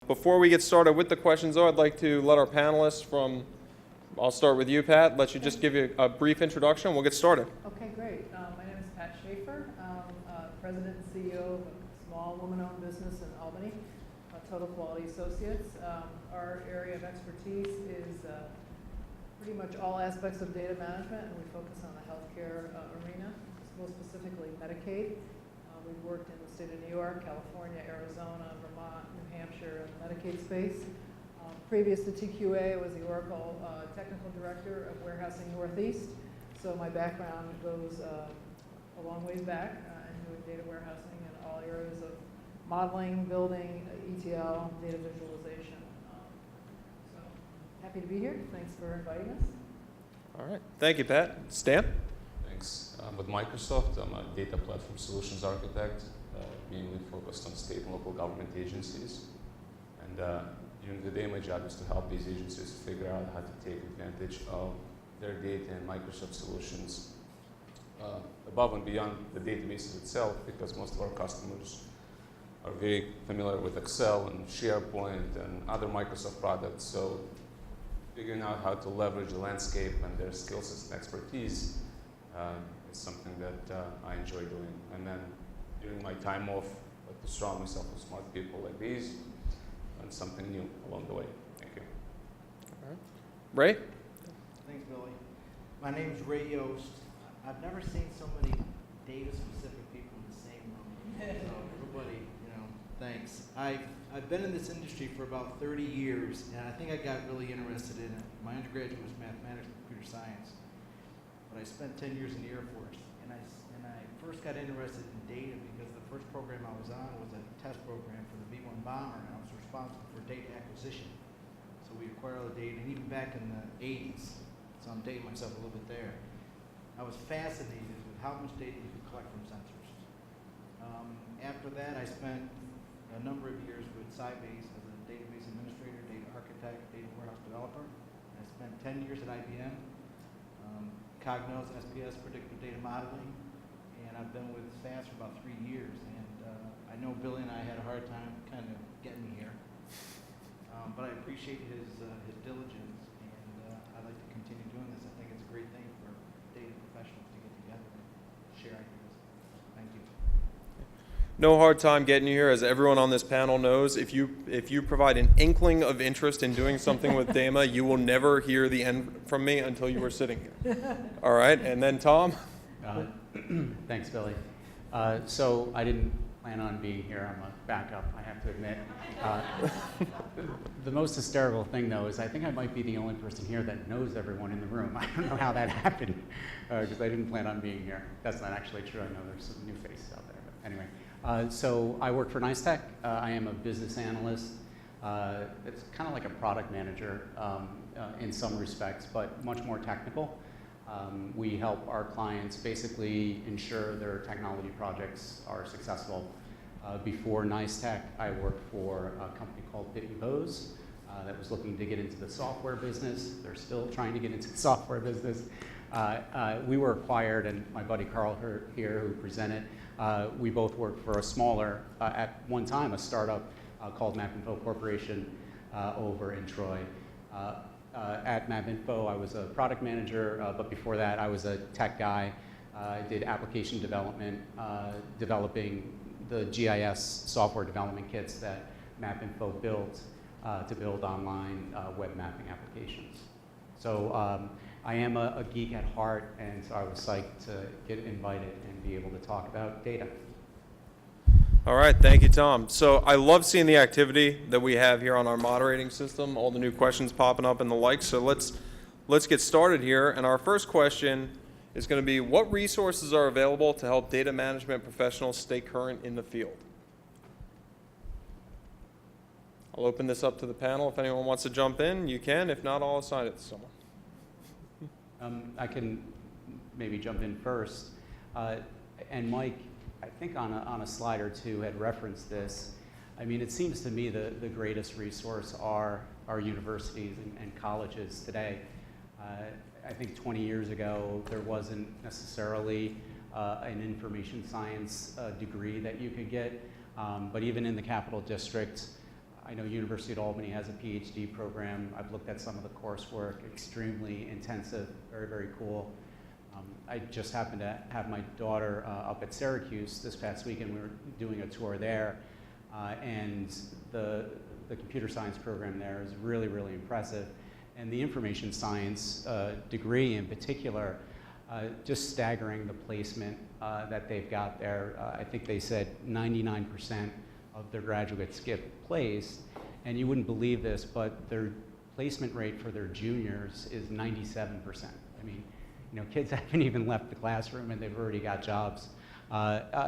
Before we get started with the questions, though, I'd like to let our panelists from, I'll start with you, Pat, let you just give you a brief introduction. We'll get started. Okay, great. My name is Pat Schaefer. I'm President and CEO of a small woman-owned business in Albany, Total Quality Associates. Our area of expertise is pretty much all aspects of data management, and we focus on the healthcare arena, more specifically Medicaid. We've worked in the state of New York, California, Arizona, Vermont, New Hampshire in the Medicaid space. Previous to TQA, I was the Oracle Technical Director of Warehousing Northeast. So my background goes a long ways back in doing data warehousing in all areas of modeling, building, ETL, data visualization. So happy to be here. Thanks for inviting us. All right. Thank you, Pat. Stan? Thanks. With Microsoft, I'm a data platform solutions architect, mainly focused on state and local government agencies. And during the day, my job is to help these agencies figure out how to take advantage of their data and Microsoft solutions above and beyond the databases itself, because most of our customers are very familiar with Excel and SharePoint and other Microsoft products. So figuring out how to leverage the landscape and their skill sets and expertise is something that I enjoy doing. And then during my time off, I like to surround myself with smart people like these and something new along the way. Thank you. All right. Ray? Thanks, Billy. My name is Ray Yost. I've never seen so many data-specific people in the same room. So everybody, thanks. I've been in this industry for about 30 years, and I think I got really interested in it. My undergraduate was mathematics and computer science, but I spent 10 years in the Air Force, and I first got interested in data because the first program I was on was a test program for the B-1 bomber, and I was responsible for data acquisition. So we acquired all the data, and even back in the 80s, so I'm dating myself a little bit there, I was fascinated with how much data you could collect from sensors. After that, I spent a number of years with Sybase as a database administrator, data architect, data warehouse developer. I spent 10 years at IBM, Cognos, SPS, predictive data modeling, and I've been with SAS for about 3 years. And I know Billy and I had a hard time kind of getting me here, but I appreciate his diligence, and I'd like to continue doing this. I think it's a great thing for data professionals to get together and share ideas. Thank you. No hard time getting you here. As everyone on this panel knows, if you provide an inkling of interest in doing something with DAMA, you will never hear the end from me until you are sitting here. All right, and then Tom? Thanks, Billy. So I didn't plan on being here. I'm a backup, I have to admit. The most hysterical thing, though, is I think I might be the only person here that knows everyone in the room. I don't know how that happened, because I didn't plan on being here. That's not actually true. I know there's some new faces out there. But anyway, so I work for NYCR. I am a business analyst. It's kind of like a product manager in some respects, but much more technical. We help our clients basically ensure their technology projects are successful. Before NYCR, I worked for a company called Pitney Bowes that was looking to get into the software business. They're still trying to get into the software business. We were acquired, and my buddy Carl here, who presented, we both worked for a smaller, at one time, a startup called MapInfo Corporation over in Troy. At MapInfo, I was a product manager, but before that, I was a tech guy. I did application development, developing the GIS software development kits that MapInfo built to build online web mapping applications. So I am a geek at heart, and so I was psyched to get invited and be able to talk about data. All right, thank you, Tom. So I love seeing the activity that we have here on our moderating system, all the new questions popping up and the like. So let's get started here. And our first question is going to be, what resources are available to help data management professionals stay current in the field? I'll open this up to the panel. If anyone wants to jump in, you can. If not, I'll assign it to someone. I can maybe jump in first. And Mike, I think on a slide or two had referenced this. I mean, it seems to me the greatest resource are our universities and colleges today. I think 20 years ago, there wasn't necessarily an information science degree that you could get. But even in the Capital District, I know University of Albany has a PhD program. I've looked at some of the coursework, extremely intensive, very, very cool. I just happened to have my daughter up at Syracuse this past week, and we were doing a tour there. And the computer science program there is really, really impressive. And the information science degree in particular, just staggering the placement that they've got there. I think they said 99% of their graduates get placed. And you wouldn't believe this, but their placement rate for their juniors is 97%. I mean, you know, kids haven't even left the classroom and they've already got jobs.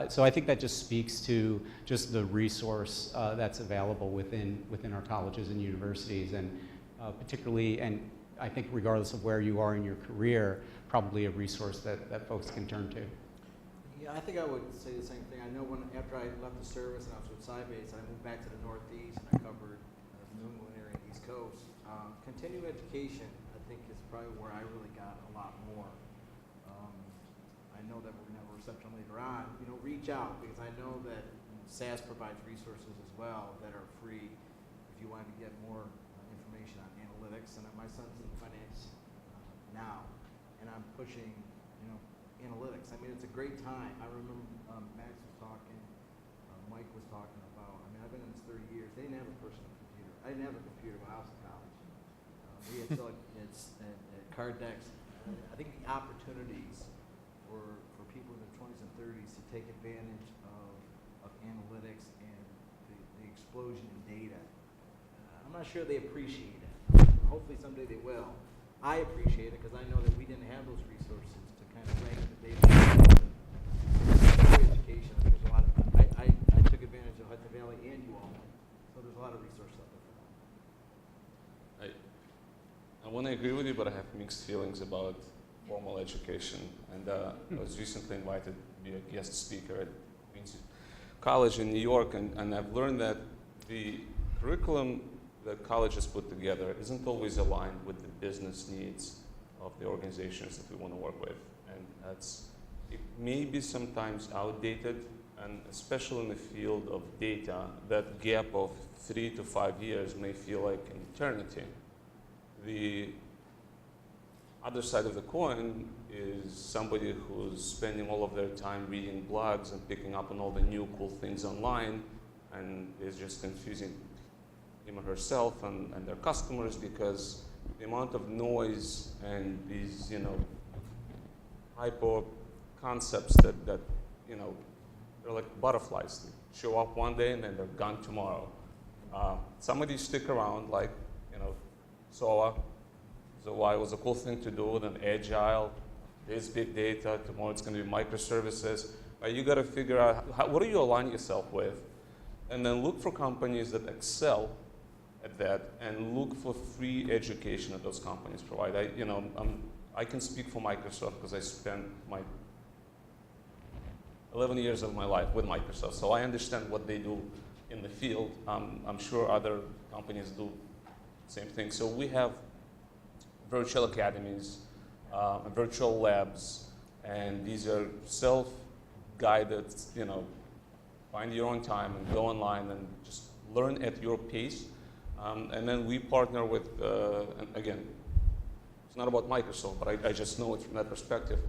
So I think that just speaks to just the resource that's available within our colleges and universities, and particularly, and I think regardless of where you are in your career, probably a resource that folks can turn to. Yeah, I think I would say the same thing. I know after I left the service and I was with Sybase, I moved back to the Northeast and I covered the New England area and East Coast. Continuing education, I think, is probably where I really got a lot more. I know that we're going to have a reception later on. You know, reach out, because I know that SAS provides resources as well that are free if you want to get more information on analytics. And my son's in finance now, and I'm pushing, you know, analytics. I mean, it's a great time. I remember Max was talking, Mike was talking about, I mean, I've been in this 30 years. They didn't have a personal computer. I didn't have a computer when I was in college. We had card decks. I think the opportunities for people in their 20s and 30s to take advantage of analytics and the explosion in data, I'm not sure they appreciate it. Hopefully someday they will. I appreciate it because I know that we didn't have those resources to kind of rank the data. Education, I think there's a lot of, I took advantage of Hudson Valley and UAlbany, so there's a lot of resources out there for that. I want to agree with you, but I have mixed feelings about formal education. And I was recently invited to be a guest speaker at Queens College in New York, and I've learned that the curriculum that colleges put together isn't always aligned with the business needs of the organizations that we want to work with. And it may be sometimes outdated, and especially in the field of data, that gap of 3 to 5 years may feel like an eternity. The other side of the coin is somebody who's spending all of their time reading blogs and picking up on all the new cool things online, and is just confusing him or herself and their customers, because the amount of noise and these, you know, hypo concepts that you know, they're like butterflies. They show up one day and then they're gone tomorrow. Some of these stick around, like, you know, SOA. So why it was a cool thing to do, then agile, there's big data, tomorrow it's going to be microservices. You got to figure out what do you align yourself with, and then look for companies that excel at that, and look for free education that those companies provide. I can speak for Microsoft because I spent my 11 years of my life with Microsoft, so I understand what they do in the field. I'm sure other companies do the same thing. So we have virtual academies, virtual labs, and these are self-guided, you know, find your own time and go online and just learn at your pace. And then we partner with, and again, it's not about Microsoft, but I just know it from that perspective.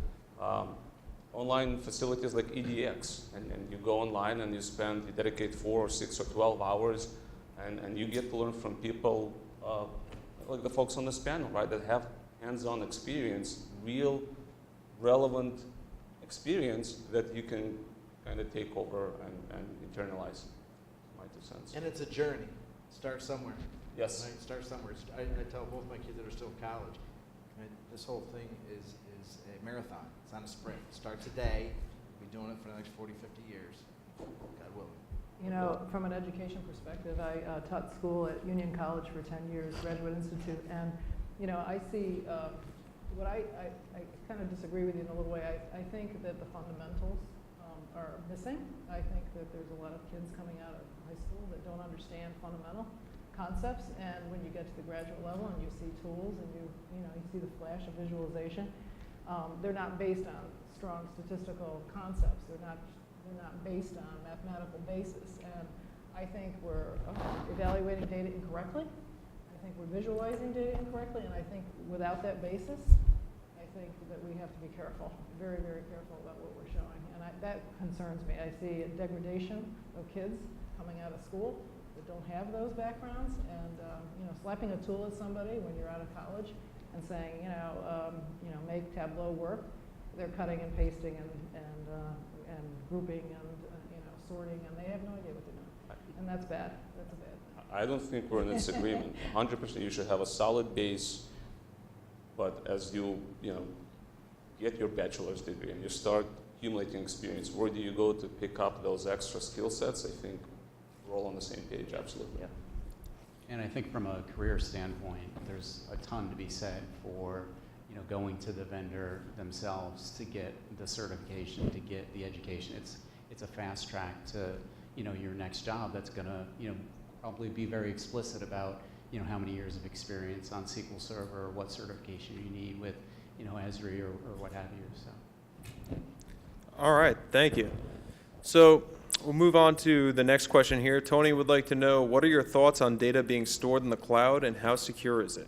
Online facilities like EDX, and you go online and you dedicate 4 or 6 or 12 hours, and you get to learn from people like the folks on this panel, right, that have hands-on experience, real, relevant experience that you can kind of take over and internalize. My 2 cents. And it's a journey. Start somewhere. Yes. Right? Start somewhere. I tell both my kids that are still in college, right, this whole thing is a marathon. It's not a sprint. It starts today. We'll be doing it for the next 40, 50 years. God willing. You know, from an education perspective, I taught school at Union College for 10 years, Graduate Institute, and, you know, I see what I kind of disagree with you in a little way. I think that the fundamentals are missing. I think that there's a lot of kids coming out of high school that don't understand fundamental concepts, and when you get to the graduate level and you see tools and you see the flash of visualization, they're not based on strong statistical concepts. They're not based on mathematical basis. And I think we're evaluating data incorrectly. I think we're visualizing data incorrectly, and I think without that basis, I think that we have to be careful, very, very careful about what we're showing. And that concerns me. I see a degradation of kids coming out of school that don't have those backgrounds, and slapping a tool at somebody when you're out of college and saying, make Tableau work. They're cutting and pasting and grouping and sorting, and they have no idea what they're doing. And that's bad. That's a bad thing. I don't think we're in disagreement. 100%, you should have a solid base, but as you get your bachelor's degree and you start accumulating experience, where do you go to pick up those extra skill sets? I think we're all on the same page, absolutely. Yeah. And I think from a career standpoint, there's a ton to be said for going to the vendor themselves to get the certification, to get the education. It's a fast track to your next job that's going to probably be very explicit about how many years of experience on SQL Server, or what certification you need with Esri or what have you. So. All right, thank you. So we'll move on to the next question here. Tony would like to know, what are your thoughts on data being stored in the cloud and how secure is it?